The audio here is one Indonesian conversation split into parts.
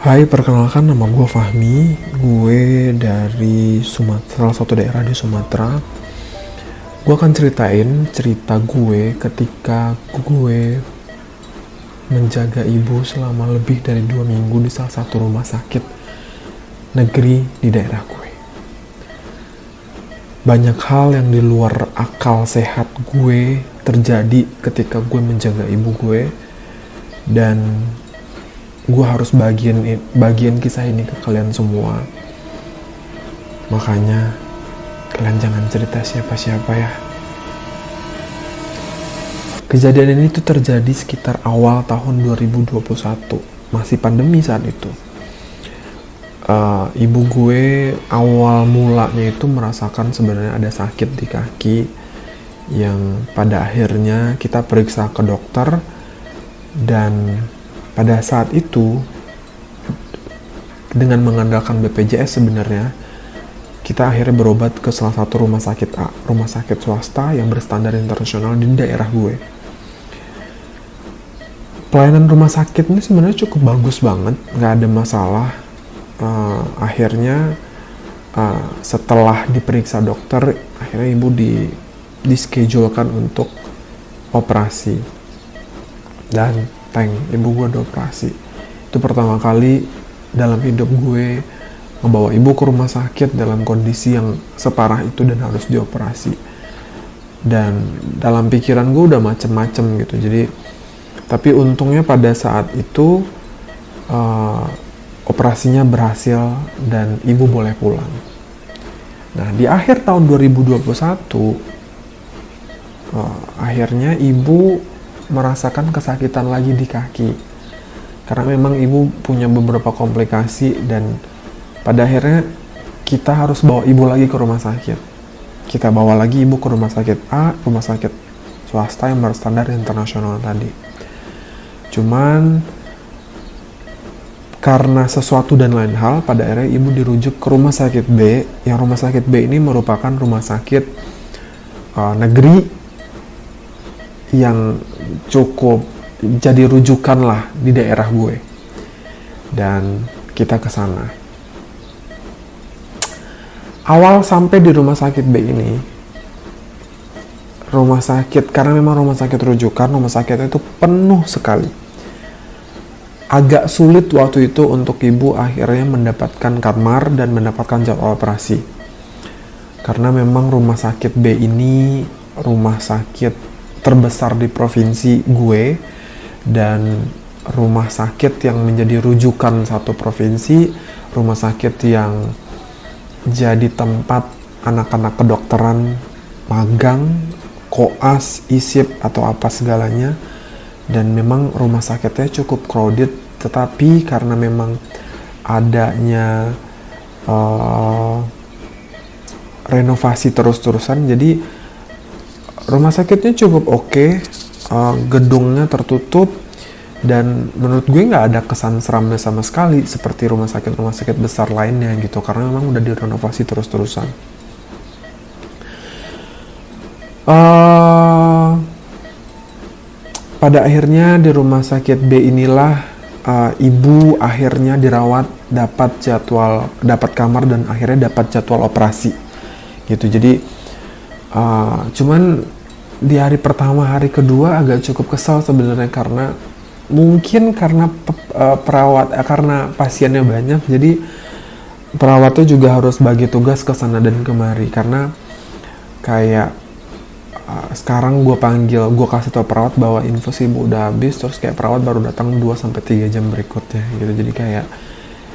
Hai, perkenalkan nama gue Fahmi. Gue dari Sumatera, salah satu daerah di Sumatera. Gue akan ceritain cerita gue ketika gue menjaga ibu selama lebih dari 2 minggu di salah satu rumah sakit negeri di daerah gue. Banyak hal yang di luar akal sehat gue terjadi ketika gue menjaga ibu gue, dan gue harus bagian kisah ini ke kalian semua. Makanya kalian jangan cerita siapa-siapa ya. Kejadian ini tuh terjadi sekitar awal tahun 2021, masih pandemi saat itu. Ibu gue awal mulanya itu merasakan sebenarnya ada sakit di kaki, yang pada akhirnya kita periksa ke dokter, dan pada saat itu dengan mengandalkan BPJS sebenarnya kita akhirnya berobat ke salah satu rumah sakit swasta yang berstandar internasional di daerah gue. Pelayanan rumah sakit ini sebenarnya cukup bagus banget, nggak ada masalah. Akhirnya setelah diperiksa dokter, akhirnya ibu dischedule-kan untuk operasi, dan ibu gue ada operasi. Itu pertama kali dalam hidup gue ngebawa ibu ke rumah sakit dalam kondisi yang separah itu dan harus dioperasi. Dan dalam pikiran gue udah macem-macem gitu. Jadi, tapi untungnya pada saat itu operasinya berhasil dan ibu boleh pulang. Nah, di akhir tahun 2021 akhirnya ibu merasakan kesakitan lagi di kaki, karena memang ibu punya beberapa komplikasi, dan pada akhirnya kita harus bawa ibu lagi ke rumah sakit. Kita bawa lagi ibu ke rumah sakit A, rumah sakit swasta yang berstandar internasional tadi. Cuman karena sesuatu dan lain hal, pada akhirnya ibu dirujuk ke rumah sakit B, yang rumah sakit B ini merupakan rumah sakit negeri yang cukup jadi rujukan lah di daerah gue, dan kita ke sana. Awal sampai di rumah sakit B ini, karena memang rumah sakit rujukan, rumah sakitnya itu penuh sekali. Agak sulit waktu itu untuk ibu akhirnya mendapatkan kamar dan mendapatkan jadwal operasi, karena memang rumah sakit B ini rumah sakit terbesar di provinsi gue, dan rumah sakit yang menjadi rujukan satu provinsi, rumah sakit yang jadi tempat anak-anak kedokteran magang, koas, isip, atau apa segalanya. Dan memang rumah sakitnya cukup crowded, tetapi karena memang adanya renovasi terus-terusan, jadi rumah sakitnya cukup oke. Gedungnya tertutup, dan menurut gue nggak ada kesan seramnya sama sekali seperti rumah sakit besar lainnya gitu, karena memang udah direnovasi terus-terusan. Pada akhirnya di rumah sakit B inilah ibu akhirnya dirawat, dapat kamar, dan akhirnya dapat jadwal operasi gitu. Jadi cuman di hari pertama, hari kedua agak cukup kesal sebenarnya, karena mungkin karena karena pasiennya banyak, jadi perawatnya juga harus bagi tugas ke sana dan kemari. Karena kayak sekarang gue kasih tau perawat bahwa infus ibu udah habis, terus kayak perawat baru datang 2-3 jam berikutnya gitu. Jadi kayak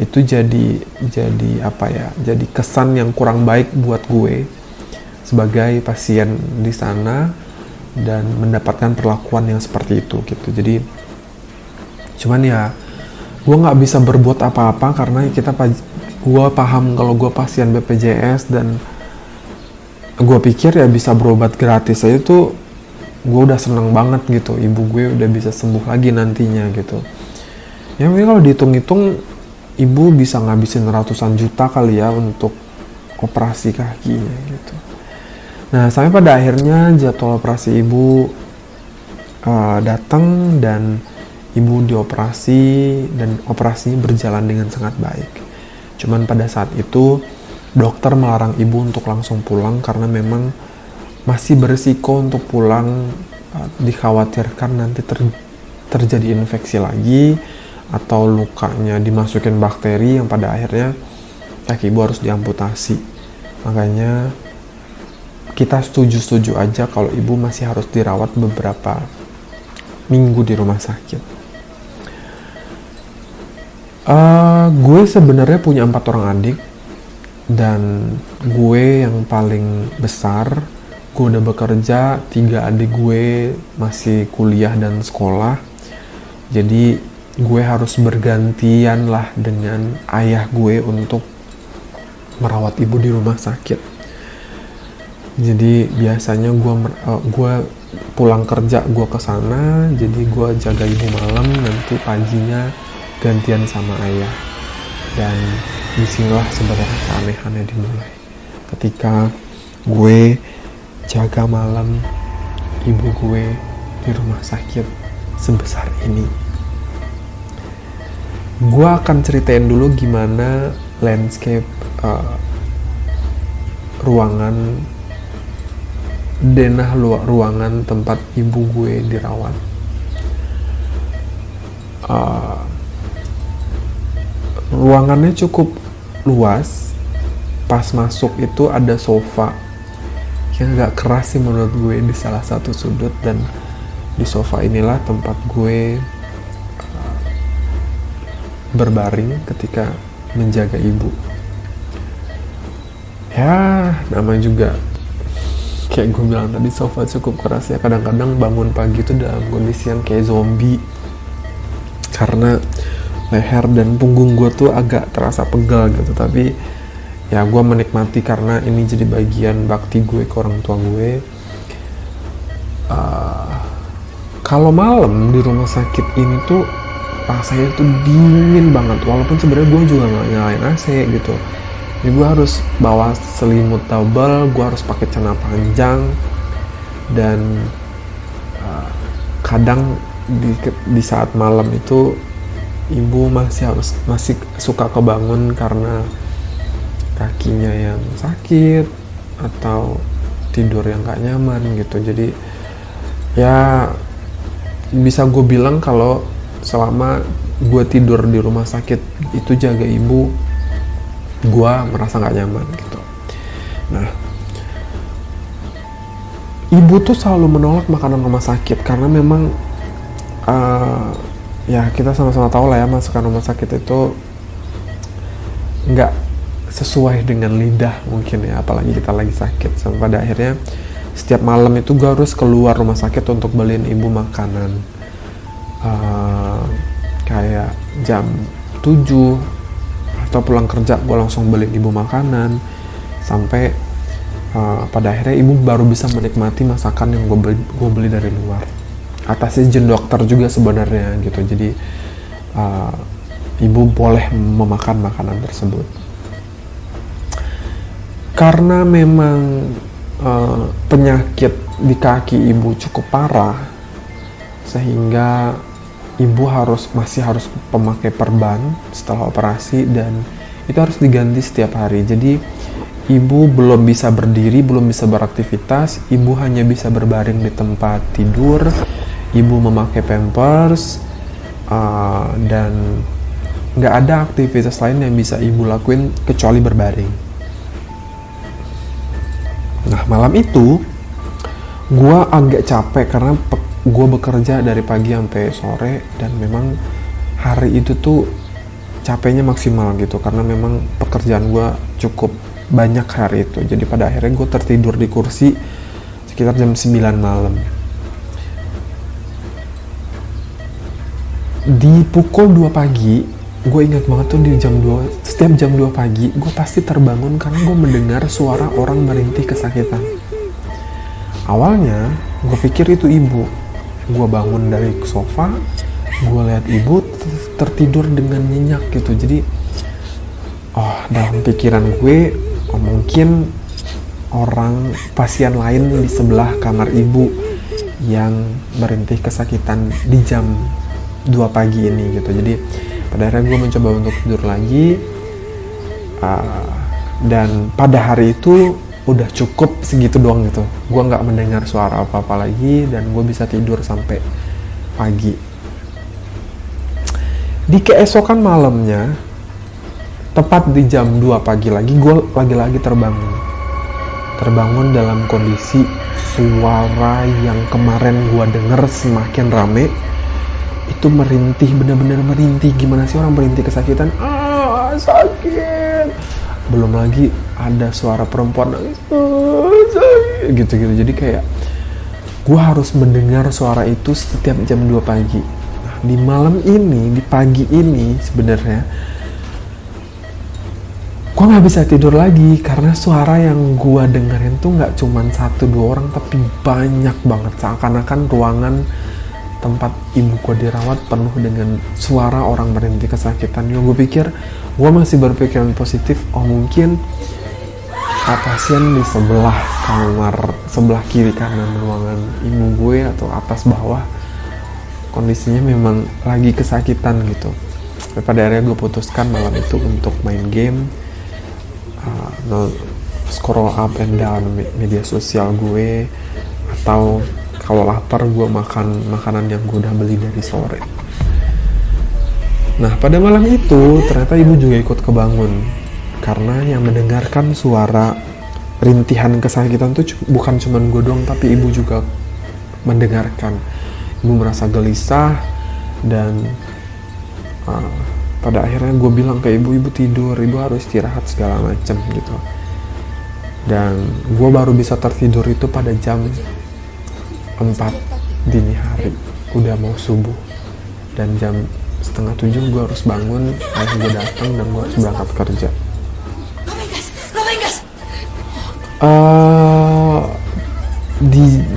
itu jadi apa ya, jadi kesan yang kurang baik buat gue sebagai pasien di sana, dan mendapatkan perlakuan yang seperti itu gitu. Jadi cuman ya gue nggak bisa berbuat apa-apa, karena gue paham kalau gue pasien BPJS, dan gue pikir ya bisa berobat gratis aja tuh gue udah seneng banget gitu, ibu gue udah bisa sembuh lagi nantinya gitu. Ya mungkin kalau dihitung-hitung ibu bisa ngabisin ratusan juta kali ya untuk operasi kakinya gitu. Nah, sampai pada akhirnya jadwal operasi ibu datang, dan ibu dioperasi dan operasinya berjalan dengan sangat baik. Cuman pada saat itu dokter melarang ibu untuk langsung pulang karena memang masih berisiko untuk pulang, dikhawatirkan nanti terjadi infeksi lagi atau lukanya dimasukin bakteri yang pada akhirnya kaki ibu harus diamputasi. Makanya kita setuju aja kalau ibu masih harus dirawat beberapa minggu di rumah sakit. Gue sebenarnya punya 4 orang adik dan gue yang paling besar. Gue udah bekerja, 3 adik gue masih kuliah dan sekolah. Jadi gue harus bergantian lah dengan ayah gue untuk merawat ibu di rumah sakit. Jadi biasanya gue pulang kerja gue kesana, jadi gue jaga ibu malam, nanti paginya gantian sama ayah. Dan disinilah sebenarnya keanehannya dimulai. Ketika gue jaga malam ibu gue di rumah sakit sebesar ini. Gue akan ceritain dulu gimana landscape ruangan denah ruangan tempat ibu gue dirawat. Ruangannya cukup luas. Pas masuk itu ada sofa yang agak keras sih menurut gue di salah satu sudut, dan di sofa inilah tempat gue berbaring ketika menjaga ibu. Ya, namanya juga kayak gue bilang tadi, sofa cukup keras ya. Kadang-kadang bangun pagi itu dalam kondisi yang kayak zombie karena leher dan punggung gue tuh agak terasa pegal gitu. Tapi ya gue menikmati karena ini jadi bagian bakti gue ke orang tua gue. Kalau malam di rumah sakit ini tuh rasanya tuh dingin banget, walaupun sebenarnya gue juga nggak nyalain AC gitu. Jadi gue harus bawa selimut double, gue harus pakai celana panjang, dan kadang di saat malam itu ibu masih suka kebangun karena kakinya yang sakit atau tidur yang gak nyaman gitu. Jadi ya bisa gue bilang kalau selama gue tidur di rumah sakit itu jaga ibu, gue merasa gak nyaman gitu. Nah, ibu tuh selalu menolak makanan rumah sakit karena memang ya kita sama-sama tahu lah ya, masakan rumah sakit itu nggak sesuai dengan lidah mungkin ya, apalagi kita lagi sakit. Sampai pada akhirnya setiap malam itu gue harus keluar rumah sakit untuk beliin ibu makanan. Kayak jam 7 atau pulang kerja gue langsung beliin ibu makanan sampai pada akhirnya ibu baru bisa menikmati masakan yang gue beli dari luar atas izin dokter juga sebenarnya gitu. Jadi ibu boleh memakan makanan tersebut. Karena memang penyakit di kaki ibu cukup parah, sehingga ibu masih harus memakai perban setelah operasi, dan itu harus diganti setiap hari. Jadi ibu belum bisa berdiri, belum bisa beraktivitas, ibu hanya bisa berbaring di tempat tidur. Ibu memakai pampers, dan nggak ada aktivitas lain yang bisa ibu lakuin kecuali berbaring. Nah, malam itu gue agak capek karena gue bekerja dari pagi sampai sore, dan memang hari itu tuh capeknya maksimal gitu karena memang pekerjaan gue cukup banyak hari itu. Jadi pada akhirnya gue tertidur di kursi sekitar jam 9 malam. Di pukul 2 pagi, gue ingat banget tuh setiap jam 2 pagi, gue pasti terbangun karena gue mendengar suara orang merintih kesakitan. Awalnya, gue pikir itu ibu. Gue bangun dari sofa, gue lihat ibu tertidur dengan nyenyak gitu. Jadi, dalam pikiran gue, mungkin pasien lain di sebelah kamar ibu yang merintih kesakitan di jam 2 pagi ini gitu. Jadi pada akhirnya gue mencoba untuk tidur lagi, dan pada hari itu udah cukup segitu doang gitu. Gue nggak mendengar suara apa-apa lagi dan gue bisa tidur sampai pagi. Di keesokan malamnya, tepat di jam 2 pagi lagi, gue lagi-lagi terbangun dalam kondisi suara yang kemarin gue denger semakin rame itu merintih, bener-bener merintih. Gimana sih orang merintih kesakitan? Sakit. Belum lagi ada suara perempuan nangis, sakit, gitu-gitu. Jadi kayak gue harus mendengar suara itu setiap jam 2 pagi. Nah, di malam ini, di pagi ini sebenarnya gue nggak bisa tidur lagi karena suara yang gue dengerin tuh nggak cuman 1-2 orang tapi banyak banget. Seakan-akan ruangan tempat ibu gue dirawat penuh dengan suara orang merintih kesakitan. Gue pikir, gue masih berpikiran positif, oh mungkin pasien di sebelah kamar, sebelah kiri kanan ruangan ibu gue atau atas bawah kondisinya memang lagi kesakitan gitu. Pada akhirnya gue putuskan malam itu untuk main game, scroll up and down media sosial gue, atau kalau lapar gue makan makanan yang gue udah beli dari sore. Nah pada malam itu ternyata ibu juga ikut kebangun karena yang mendengarkan suara rintihan kesakitan tuh bukan cuman gue doang tapi ibu juga mendengarkan. Ibu merasa gelisah dan pada akhirnya gue bilang ke ibu tidur, ibu harus istirahat segala macem gitu. Dan gue baru bisa tertidur itu pada jam 4 dini hari, udah mau subuh. Dan jam 6:30 gue harus bangun, ayah gue datang dan gue harus berangkat kerja.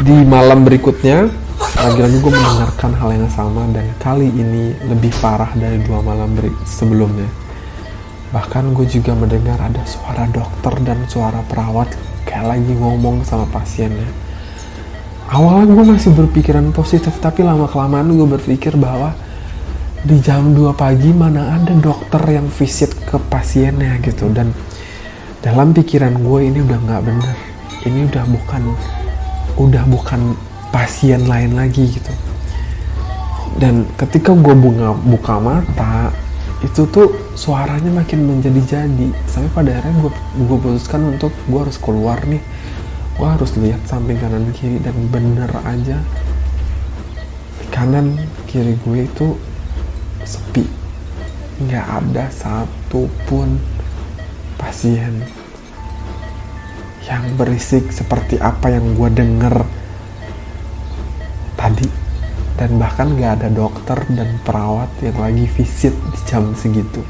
Di malam berikutnya lagi-lagi gue mendengarkan hal yang sama dan kali ini lebih parah dari 2 malam sebelumnya. Bahkan gue juga mendengar ada suara dokter dan suara perawat kayak lagi ngomong sama pasiennya. Awalnya gue masih berpikiran positif, tapi lama-kelamaan gue berpikir bahwa di jam 2 pagi mana ada dokter yang visit ke pasiennya gitu. Dan dalam pikiran gue ini udah gak bener, ini udah bukan pasien lain lagi gitu. Dan ketika gue buka mata, itu tuh suaranya makin menjadi-jadi. Sampai pada akhirnya gue putuskan untuk gue harus keluar nih, gue harus lihat samping kanan kiri. Dan bener aja di kanan kiri gue itu sepi, nggak ada satupun pasien yang berisik seperti apa yang gue denger tadi. Dan bahkan gak ada dokter dan perawat yang lagi visit di jam segitu.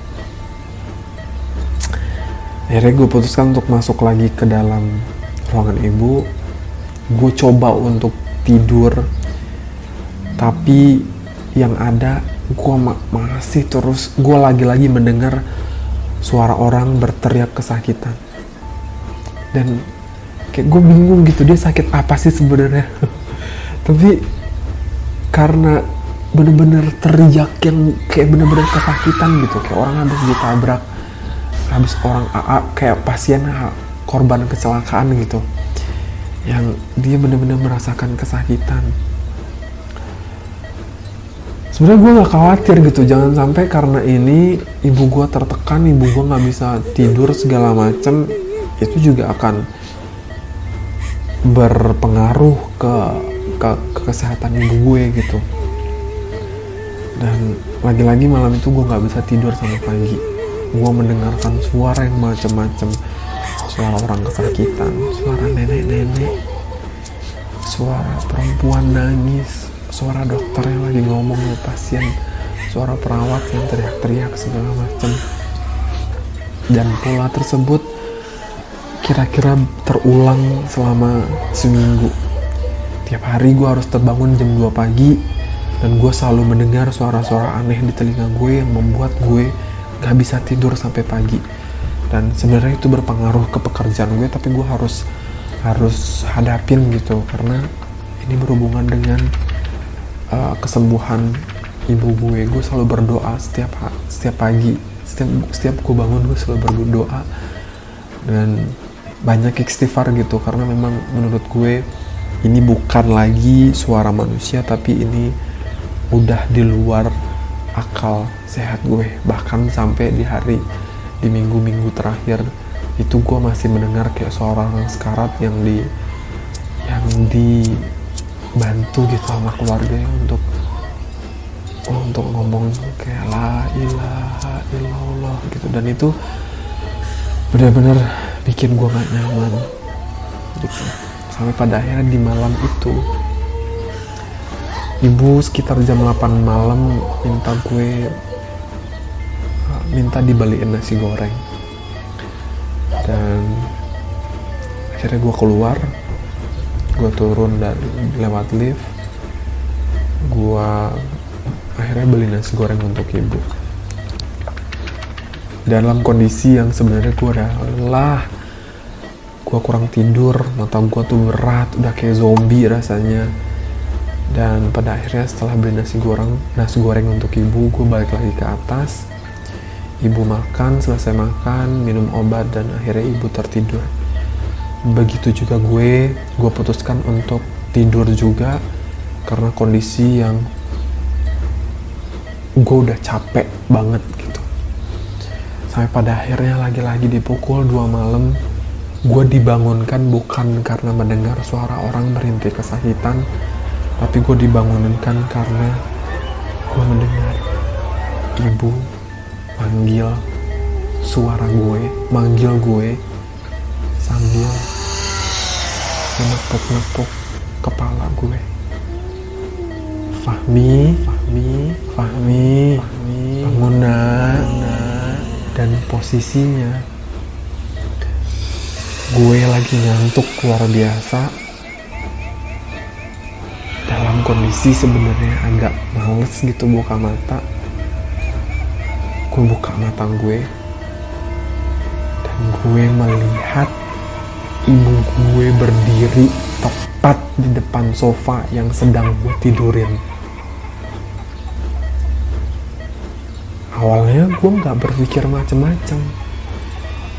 Akhirnya gue putuskan untuk masuk lagi ke dalam ruangan ibu. Gue coba untuk tidur, tapi yang ada gue masih terus, gue lagi-lagi mendengar suara orang berteriak kesakitan. Dan kayak gue bingung gitu, dia sakit apa sih sebenarnya. Tapi karena bener-bener teriak yang kayak bener-bener kesakitan gitu, kayak orang habis ditabrak, habis orang kayak pasien korban kecelakaan gitu, yang dia bener-bener merasakan kesakitan. Sebenarnya gue gak khawatir gitu, jangan sampai karena ini ibu gue tertekan, ibu gue gak bisa tidur segala macem, itu juga akan berpengaruh ke kesehatan ibu gue gitu. Dan lagi-lagi malam itu gue gak bisa tidur sampai pagi. Gue mendengarkan suara yang macam-macam, suara orang kesakitan, suara nenek-nenek, suara perempuan nangis, suara dokter yang lagi ngomong sama pasien, suara perawat yang teriak-teriak segala macam. Dan pola tersebut kira-kira terulang selama seminggu. Tiap hari gue harus terbangun jam 2 pagi dan gue selalu mendengar suara-suara aneh di telinga gue yang membuat gue gak bisa tidur sampai pagi. Dan sebenarnya itu berpengaruh ke pekerjaan gue, tapi gue harus hadapin gitu karena ini berhubungan dengan kesembuhan ibu gue selalu berdoa setiap pagi, setiap gue bangun gue selalu berdoa dan banyak istighfar gitu, karena memang menurut gue ini bukan lagi suara manusia, tapi ini udah di luar akal sehat gue. Bahkan sampai di minggu-minggu terakhir itu gue masih mendengar kayak suara orang sekarat yang dibantu gitu sama keluarga untuk ngomong kayak la ilaha illallah gitu, dan itu benar-benar bikin gue gak nyaman gitu. Sampai pada akhirnya di malam itu ibu sekitar jam 8 malam minta dibeliin nasi goreng, dan akhirnya gue keluar, gue turun dari lewat lift, gue akhirnya beli nasi goreng untuk ibu dalam kondisi yang sebenarnya gue udah lelah, gue kurang tidur, mata gue tuh berat, udah kayak zombie rasanya. Dan pada akhirnya setelah beli nasi goreng untuk ibu, gue balik lagi ke atas. Ibu makan, selesai makan, minum obat, dan akhirnya ibu tertidur. Begitu juga gue putuskan untuk tidur juga karena kondisi yang gue udah capek banget gitu. Sampai pada akhirnya lagi-lagi di pukul 2 malam gue dibangunkan bukan karena mendengar suara orang merintih kesakitan, tapi gue dibangunkan karena gue mendengar ibu manggil gue sambil menepuk-nepuk kepala gue. Fahmi, bangun nak. Dan posisinya gue lagi ngantuk luar biasa, dalam kondisi sebenarnya agak males gitu buka mata. Gue buka mata gue dan gue melihat ibu gue berdiri tepat di depan sofa yang sedang gue tidurin. Awalnya gue gak berpikir macem-macem,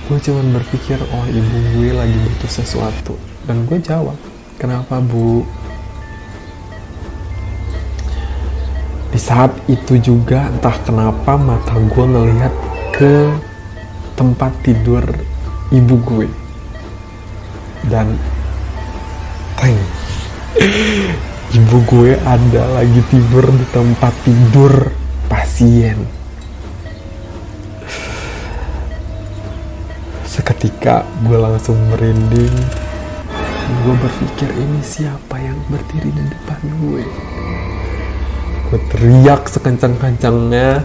gue cuman berpikir oh ibu gue lagi butuh sesuatu, dan gue jawab, kenapa bu? Di saat itu juga entah kenapa mata gue ngelihat ke tempat tidur ibu gue, dan ibu gue ada lagi tidur di tempat tidur pasien. Seketika gue langsung merinding. Gue berpikir ini siapa yang berdiri di depan gue. Gue teriak sekencang-kencangnya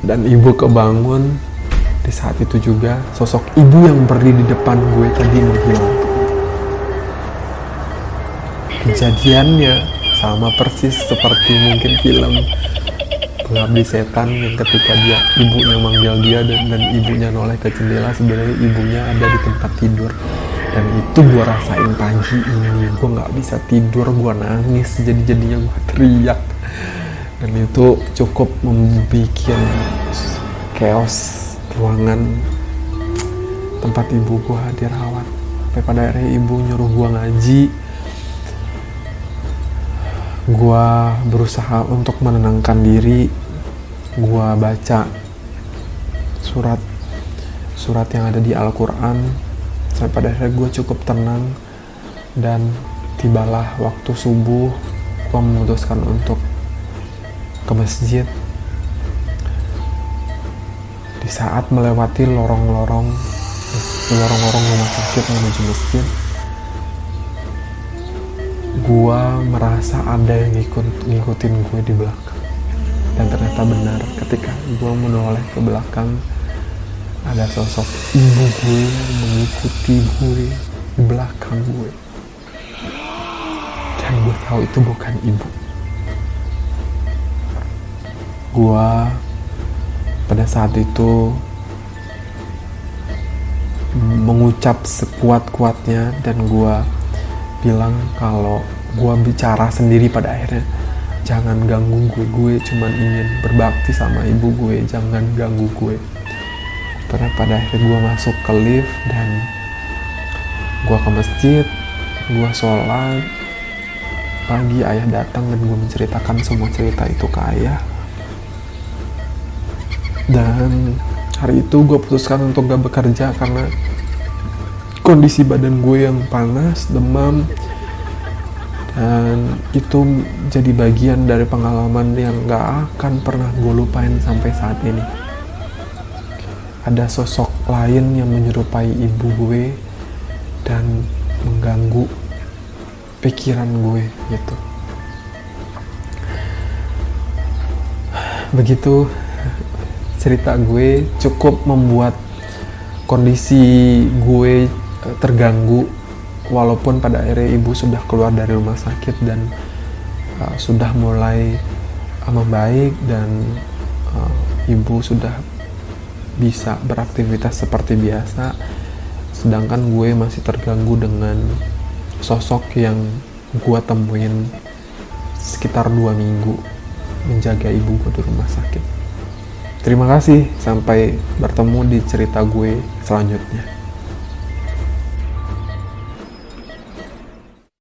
dan ibu kebangun. Di saat itu juga sosok ibu yang berdiri di depan gue tadi menghilang. Kejadiannya sama persis seperti mungkin film Pengabdi Setan yang ketika ibunya manggil dia dan ibunya noleh ke jendela, sebenarnya ibunya ada di tempat tidur. Dan itu gue rasain pagi ini, gue gak bisa tidur, gue nangis, jadinya gue teriak. Dan itu cukup membuat chaos ruangan tempat ibu gue dirawat. Sampai pada akhirnya ibu nyuruh gue ngaji. Gue berusaha untuk menenangkan diri. Gue baca surat yang ada di Al-Quran. Sampai pada akhirnya gue cukup tenang. Dan tibalah waktu subuh, gue memutuskan untuk ke masjid. Di saat melewati lorong-lorong rumah sakit menuju masjid, gue merasa ada yang ngikutin gue di belakang. Dan ternyata benar, ketika gue menoleh ke belakang, ada sosok ibu gue yang mengikuti gue di belakang gue. Dan gue tahu itu bukan ibu. Gue pada saat itu mengucap sekuat-kuatnya dan gue bilang kalau gue bicara sendiri pada akhirnya, jangan ganggu gue cuman ingin berbakti sama ibu gue, jangan ganggu gue. Karena pada akhirnya gue masuk ke lift dan gue ke masjid, gue sholat. Pagi ayah datang dan gue menceritakan semua cerita itu ke ayah. Dan hari itu gue putuskan untuk gak bekerja karena kondisi badan gue yang panas, demam. Dan itu jadi bagian dari pengalaman yang gak akan pernah gue lupain sampai saat ini. Ada sosok lain yang menyerupai ibu gue dan mengganggu pikiran gue gitu. Begitu cerita gue, cukup membuat kondisi gue terganggu. Walaupun pada akhirnya ibu sudah keluar dari rumah sakit dan sudah mulai membaik dan ibu sudah bisa beraktivitas seperti biasa, sedangkan gue masih terganggu dengan sosok yang gue temuin sekitar 2 minggu menjaga ibu gue di rumah sakit. Terima kasih, sampai bertemu di cerita gue selanjutnya.